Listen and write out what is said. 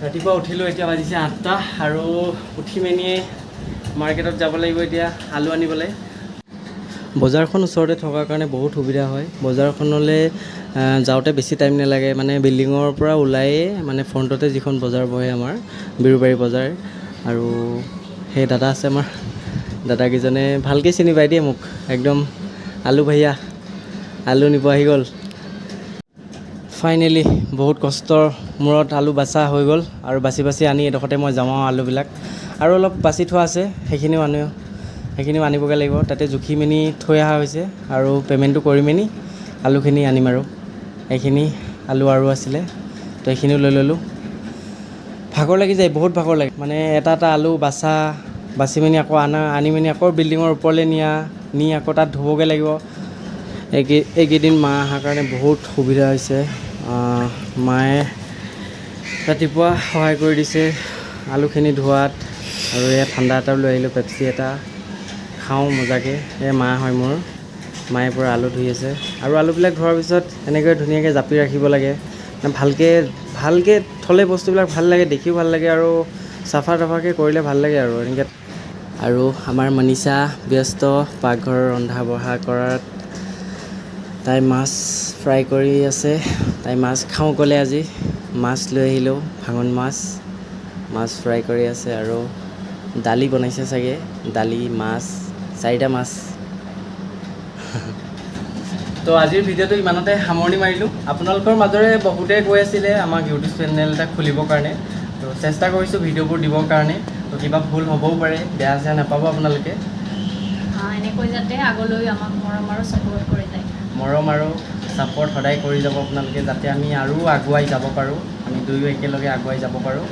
ৰাতিপুৱা উঠিলোঁ, এতিয়া বাজিছে 8টা আৰু উঠি মেলি মাৰ্কেটত যাব লাগিব এতিয়া আলু আনিবলৈ। বজাৰখন ওচৰতে থকাৰ কাৰণে বহুত সুবিধা হয়। বজাৰখনলৈ যাওঁতে বেছি টাইম নালাগে, মানে বিল্ডিঙৰ পৰা ওলায়ে মানে ফ্ৰণ্টতে যিখন বজাৰ বহে আমাৰ বিৰুবাৰী বজাৰ, আৰু সেই দাদা আছে আমাৰ, দাদাকেইজনে ভালকৈ চিনি পাই দিয়ে মোক, একদম আলু ভাইয়া, আলু নিব আহি গ'ল। ফাইনেলি বহুত কষ্টৰ মূৰত আলু বাচা হৈ গ'ল, আৰু বাচি বাচি আনি এডোখৰতে মই জমাওঁ আলুবিলাক, আৰু অলপ বাচি থোৱা আছে সেইখিনিও আনিবগৈ লাগিব। তাতে জুখি মেলি থৈ অহা হৈছে, আৰু পে'মেণ্টটো কৰি মেলি আলুখিনি আনিম। আৰু এইখিনি আলু আৰু আছিলে, তো এইখিনিও লৈ ল'লোঁ। ভাগৰ লাগি যায়, বহুত ভাগৰ লাগে, মানে এটা এটা আলু বাচি মেলি আকৌ আনি মেলি আকৌ বিল্ডিঙৰ ওপৰলৈ নি আকৌ তাত ধুবগৈ লাগিব। এইকেইদিন মা অহাৰ কাৰণে বহুত সুবিধা হৈছে। মায়ে ৰাতিপুৱা সহায় কৰি দিছে আলুখিনি ধোৱাত, আৰু এয়া ঠাণ্ডা এটাও লৈ আহিলোঁ, পেপচি এটা খাওঁ মজাকৈ। এই মা হয় মোৰ, মায়ে পূৰা আলু ধুই আছে, আৰু আলুবিলাক ধোৱাৰ পিছত এনেকৈ ধুনীয়াকৈ জাপি ৰাখিব লাগে, ভালকৈ থ'লে বস্তুবিলাক ভাল লাগে, দেখিও ভাল লাগে, আৰু চাফা তাফাকৈ কৰিলে ভাল লাগে আৰু এনেকৈ। আৰু আমাৰ মনীষা ব্যস্ত পাকঘৰৰ ৰন্ধা বঢ়া কৰাত, তাই মাছ ফ্ৰাই কৰি আছে। তাই মাছ খাওঁ ক'লে আজি, মাছ লৈ আহিলোঁ, ভাঙন মাছ ফ্ৰাই কৰি আছে, আৰু দালি বনাইছে চাগে, দালি মাছ 4টা মাছ। তো আজিৰ ভিডিঅ'টো ইমানতে সামৰণি মাৰিলোঁ। আপোনালোকৰ মাজৰে বহুতে কৈ আছিলে আমাক ইউটিউব চেনেল এটা খুলিবৰ কাৰণে, তো চেষ্টা কৰিছোঁ ভিডিঅ'বোৰ দিবৰ কাৰণে। তো কিবা ভুল হ'বও পাৰে, বেয়া চেয়া নাপাব আপোনালোকে। এনেকৈ যাতে আগলৈ আমাক মৰম আৰু ছাপোৰ্ট কৰি যায়, মৰম আৰু ছাপোৰ্ট সদায় কৰি যাব আপোনালোকে, যাতে আমি আৰু আগুৱাই যাব পাৰোঁ, আমি দুয়ো একেলগে আগুৱাই যাব পাৰোঁ।